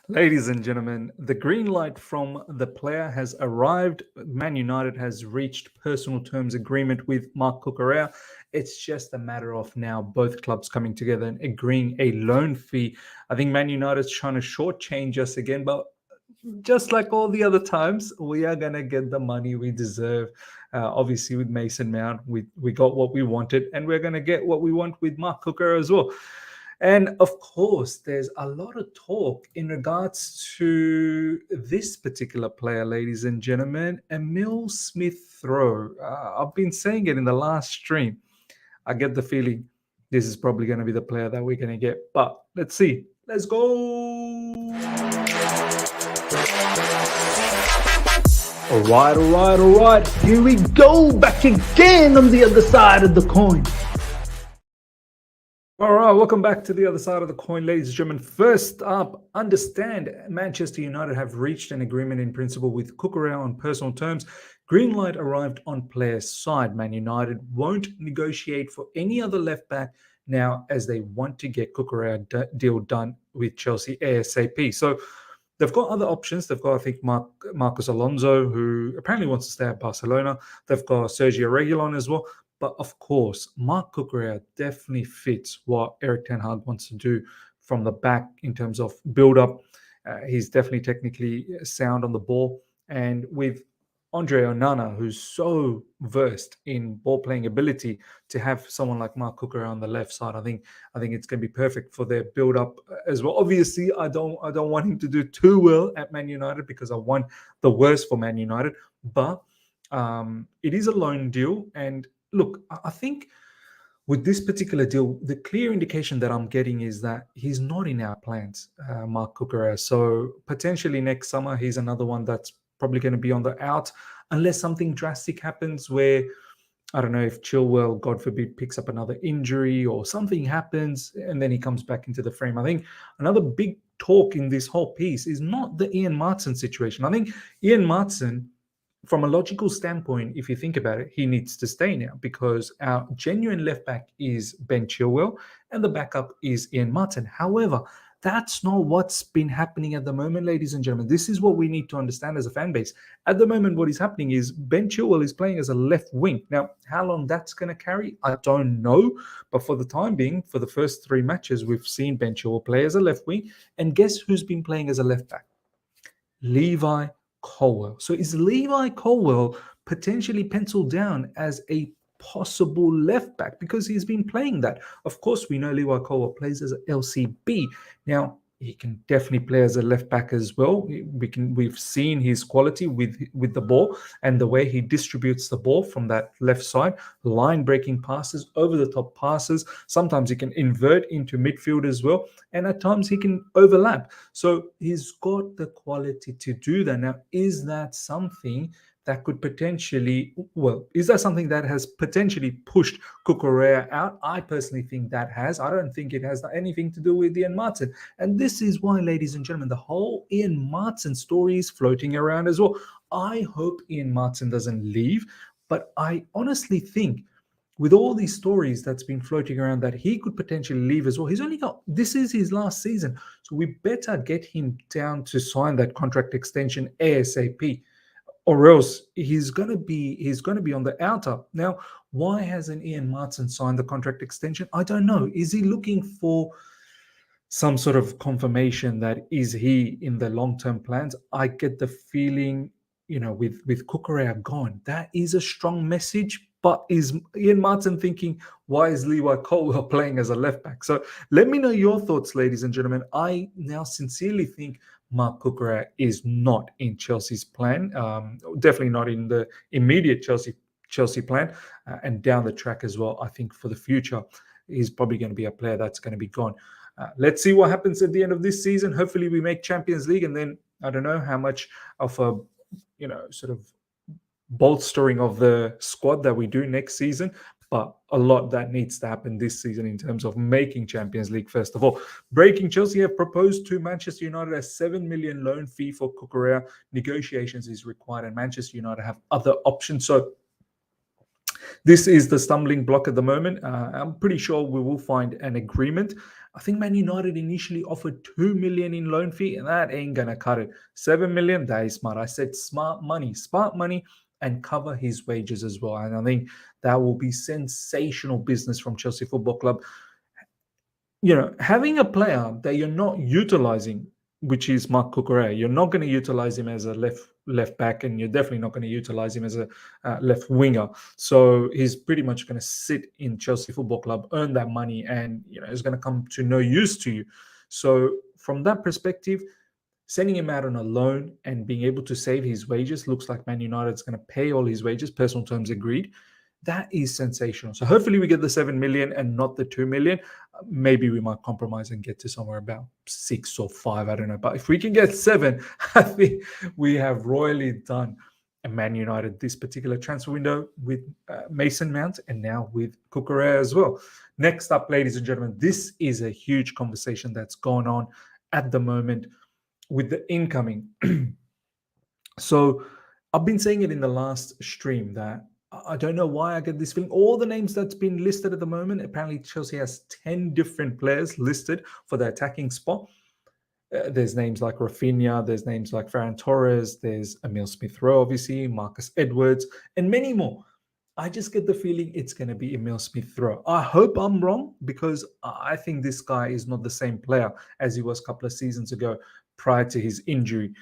Ladies and gentlemen, the green light from the player has arrived. Man United has reached personal terms agreement with Marc Cucurella. It's just a matter of now both clubs coming together and agreeing a loan fee. I think Man United's trying to shortchange us again, but just like all the other times, we are going to get the money we deserve. Obviously, with Mason Mount, we got what we wanted, and we're going to get what we want with Marc Cucurella as well. And of course, there's a lot of talk in regards to this particular player, ladies and gentlemen, Emile Smith Rowe. I've been saying it in the last stream. I get the feeling this is probably going to be the player that we're going to get. But let's see. Let's go. All right. Here we go. Back again on the other side of the coin. All right, welcome back to the other side of the coin, ladies and gentlemen. First up, understand Manchester United have reached an agreement in principle with Cucurella on personal terms. Green light arrived on player's side. Man United won't negotiate for any other left back now, as they want to get Cucurella deal done with Chelsea ASAP. So they've got other options. They've got, I think, Marcos Alonso, who apparently wants to stay at Barcelona. They've got Sergio Reguilon as well. But of course, Marc Cucurella definitely fits what Erik ten Hag wants to do from the back in terms of build-up. He's definitely technically sound on the ball. And with Andre Onana, who's so versed in ball-playing ability, to have someone like Marc Cucurella on the left side, I think it's going to be perfect for their build-up as well. Obviously, I don't want him to do too well at Man United because I want the worst for Man United. But it is a loan deal, and look, I think with this particular deal, the clear indication that I'm getting is that he's not in our plans, Marc Cucurella. So potentially next summer, he's another one that's probably going to be on the out, unless something drastic happens where, I don't know, if Chilwell, God forbid, picks up another injury or something happens, and then he comes back into the frame. I think another big talk in this whole piece is not the Ian Maatsen situation. I think Ian Maatsen, from a logical standpoint, if you think about it, he needs to stay now because our genuine left back is Ben Chilwell and the backup is Ian Maatsen. However, that's not what's been happening at the moment, ladies and gentlemen. This is what we need to understand as a fan base. At the moment, what is happening is Ben Chilwell is playing as a left wing. Now, how long that's going to carry, I don't know. But for the time being, for the first 3 matches, we've seen Ben Chilwell play as a left wing. And guess who's been playing as a left back? Levi Colwill. So is Levi Colwill potentially penciled down as a possible left back because he's been playing that? Of course, we know Levi Colwill plays as an LCB. Now, he can definitely play as a left back as well. We've seen his quality with the ball and the way he distributes the ball from that left side, line breaking passes, over the top passes. Sometimes he can invert into midfield as well, and at times he can overlap. So he's got the quality to do that. Now, is that something that could potentially, is that something that has potentially pushed Cucurella out? I personally think that has. I don't think it has anything to do with Ian Maatsen. And this is why, ladies and gentlemen, the whole Ian Maatsen story is floating around as well. I hope Ian Maatsen doesn't leave, but I honestly think with all these stories that's been floating around that he could potentially leave as well. This is his last season. So we better get him down to sign that contract extension ASAP. Or else he's going to be on the outer. Now, why hasn't Ian Maatsen signed the contract extension? I don't know. Is he looking for some sort of confirmation that is he in the long-term plans? I get the feeling, with Cucurella gone, that is a strong message. But is Ian Maatsen thinking, why is Levi Colwill playing as a left back? So let me know your thoughts, ladies and gentlemen. I now sincerely think Marc Cucurella is not in Chelsea's plan. Definitely not in the immediate Chelsea plan, and down the track as well. I think for the future, he's probably going to be a player that's going to be gone. Let's see what happens at the end of this season. Hopefully, we make Champions League, and then I don't know how much of a sort of bolstering of the squad that we do next season, but a lot that needs to happen this season in terms of making Champions League, first of all. Breaking: Chelsea have proposed to Manchester United a $7 million loan fee for Cucurella. Negotiations is required, and Manchester United have other options. So This is the stumbling block at the moment. I'm pretty sure we will find an agreement. I think Man United initially offered 2 million in loan fee, and that ain't gonna cut it. 7 million, that is smart. I said smart money, and cover his wages as well. And I think that will be sensational business from Chelsea Football Club. Having a player that you're not utilizing, which is Mark Cucurella, you're not going to utilize him as a left back, and you're definitely not going to utilize him as a left winger. So he's pretty much going to sit in Chelsea Football Club, earn that money, and it's going to come to no use to you. So from that perspective, sending him out on a loan and being able to save his wages, looks like Man United is going to pay all his wages, personal terms agreed. That is sensational. So hopefully we get the 7 million and not the 2 million. Maybe we might compromise and get to somewhere about 6 or 5. I don't know. But if we can get 7, I think we have royally done Man United this particular transfer window with Mason Mount and now with Cucurella as well. Next up, ladies and gentlemen, this is a huge conversation that's going on at the moment with the incoming. So I've been saying it in the last stream that I don't know why I get this feeling. All the names that's been listed at the moment, apparently Chelsea has 10 different players listed for the attacking spot. There's names like Rafinha, there's names like Ferran Torres, there's Emile Smith Rowe, obviously, Marcus Edwards, and many more. I just get the feeling it's going to be Emile Smith Rowe. I hope I'm wrong, because I think this guy is not the same player as he was a couple of seasons ago prior to his injury.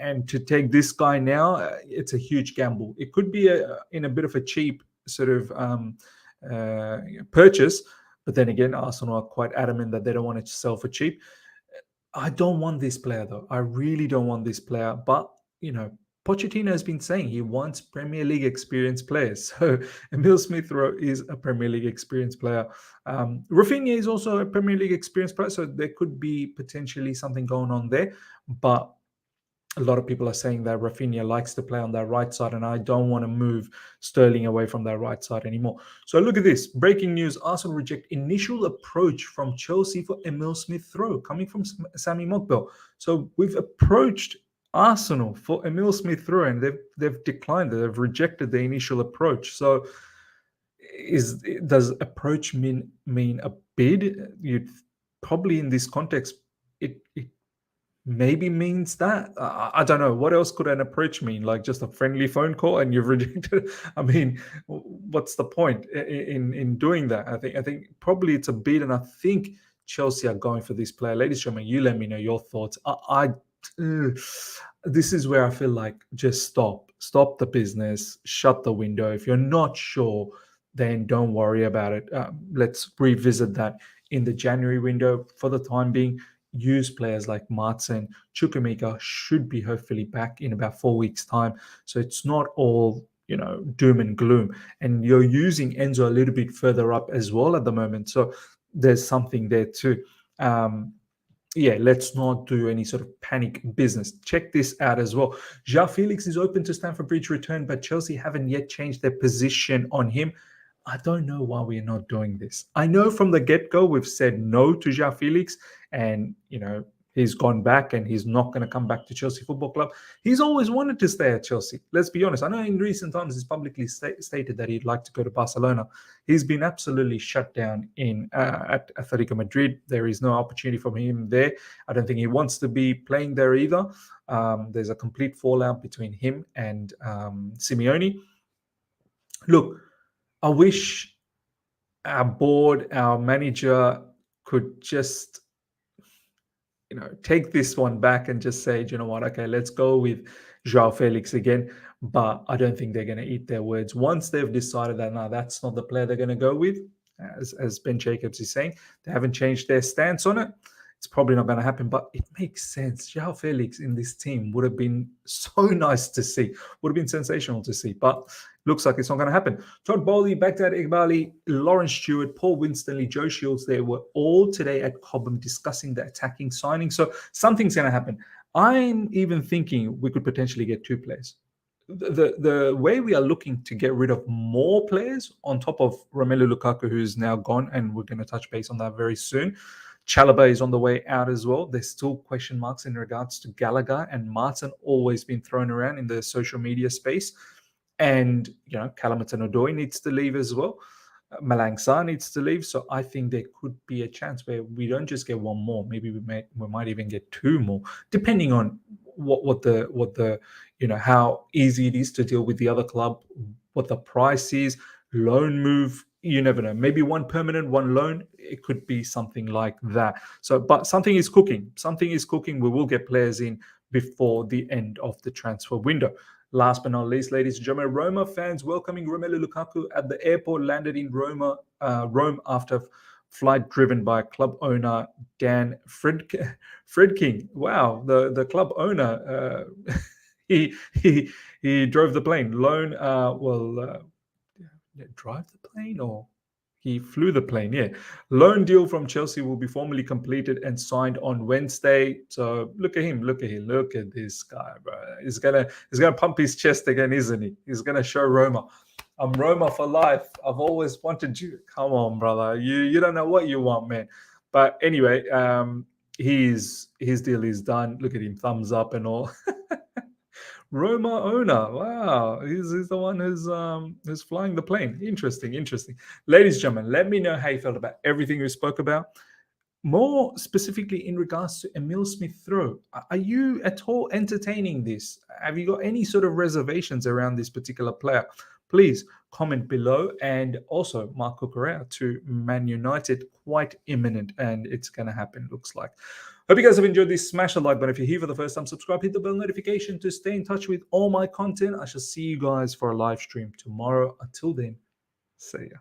And to take this guy now, it's a huge gamble. It could be in a bit of a cheap sort of purchase, but then again, Arsenal are quite adamant that they don't want to sell for cheap. I don't want this player, though. I really don't want this player. But, Pochettino has been saying he wants Premier League experienced players. So Emile Smith Rowe is a Premier League experienced player. Rafinha is also a Premier League experienced player, so there could be potentially something going on there. But a lot of people are saying that Rafinha likes to play on that right side, and I don't want to move Sterling away from that right side anymore. So look at this. Breaking news. Arsenal reject initial approach from Chelsea for Emile Smith Rowe, coming from Sami Mokbel. So we've approached Arsenal for Emile Smith Rowe, and they've declined it. They've rejected the initial approach. So does approach mean a bid? You'd probably, in this context, it maybe means that. I don't know. What else could an approach mean? Like just a friendly phone call and you've rejected? I mean, what's the point in doing that? I think probably it's a bid, and I think Chelsea are going for this player. Ladies and gentlemen, you let me know your thoughts. This is where I feel like just stop the business, shut the window. If you're not sure, then don't worry about it. Let's revisit that in the January window. For the time being, use players like Martin. Chukwuemeka should be hopefully back in about 4 weeks' time. So it's not all, doom and gloom. And you're using Enzo a little bit further up as well at the moment. So there's something there too. Let's not do any sort of panic business. Check this out as well. Joao Felix is open to Stamford Bridge return, but Chelsea haven't yet changed their position on him. I don't know why we're not doing this. I know from the get-go we've said no to Joao Felix, and he's gone back and he's not going to come back to Chelsea Football Club. He's always wanted to stay at Chelsea. Let's be honest. I know in recent times he's publicly stated that he'd like to go to Barcelona. He's been absolutely shut down at Atletico Madrid. There is no opportunity for him there. I don't think he wants to be playing there either. There's a complete fallout between him and Simeone. Look, I wish our board, our manager could just, take this one back and just say, you know what, okay, let's go with Joao Felix again. But I don't think they're going to eat their words. Once they've decided that, no, that's not the player they're going to go with, as Ben Jacobs is saying, they haven't changed their stance on it. It's probably not going to happen, but it makes sense. Joao Felix in this team would have been so nice to see, would have been sensational to see, but looks like it's not going to happen. Todd Bowley, Baghdad Iqbali, Lawrence Stewart, Paul Winstanley, Joe Shields, they were all today at Cobham discussing the attacking signing. So something's going to happen. I'm even thinking we could potentially get 2 players. The way we are looking to get rid of more players on top of Romelu Lukaku, who's now gone, and we're going to touch base on that very soon. Chalobah is on the way out as well. There's still question marks in regards to Gallagher and Martin, always been thrown around in the social media space. And, Kalamatanodoy needs to leave as well. Malang Sarr needs to leave. So I think there could be a chance where we don't just get one more. Maybe we might even get two more, depending on what the how easy it is to deal with the other club, what the price is, loan move. You never know. Maybe one permanent, one loan. It could be something like that. So, but something is cooking. Something is cooking. We will get players in before the end of the transfer window. Last but not least, ladies and gentlemen, Roma fans welcoming Romelu Lukaku at the airport landed in Rome after flight driven by club owner Dan Fredking. Wow, the club owner, he drove the plane. Drive the plane or he flew the plane. Yeah. Loan deal from Chelsea will be formally completed and signed on Wednesday. So look at him. Look at this guy, bro. He's gonna pump his chest again, isn't he? He's gonna show Roma. I'm Roma for life. I've always wanted you. Come on, brother. You don't know what you want, man. But anyway, his deal is done. Look at him, thumbs up and all. Roma owner. Wow, he's the one who's flying the plane. Interesting. Ladies and gentlemen, let me know how you felt about everything we spoke about. More specifically in regards to Emile Smith Rowe, are you at all entertaining this? Have you got any sort of reservations around this particular player? Please comment below. And also Mark Cucurella to Man United, quite imminent, and it's going to happen, looks like. Hope you guys have enjoyed this. Smash the like button if you're here for the first time. Subscribe, hit the bell notification to stay in touch with all my content. I shall see you guys for a live stream tomorrow. Until then, see ya.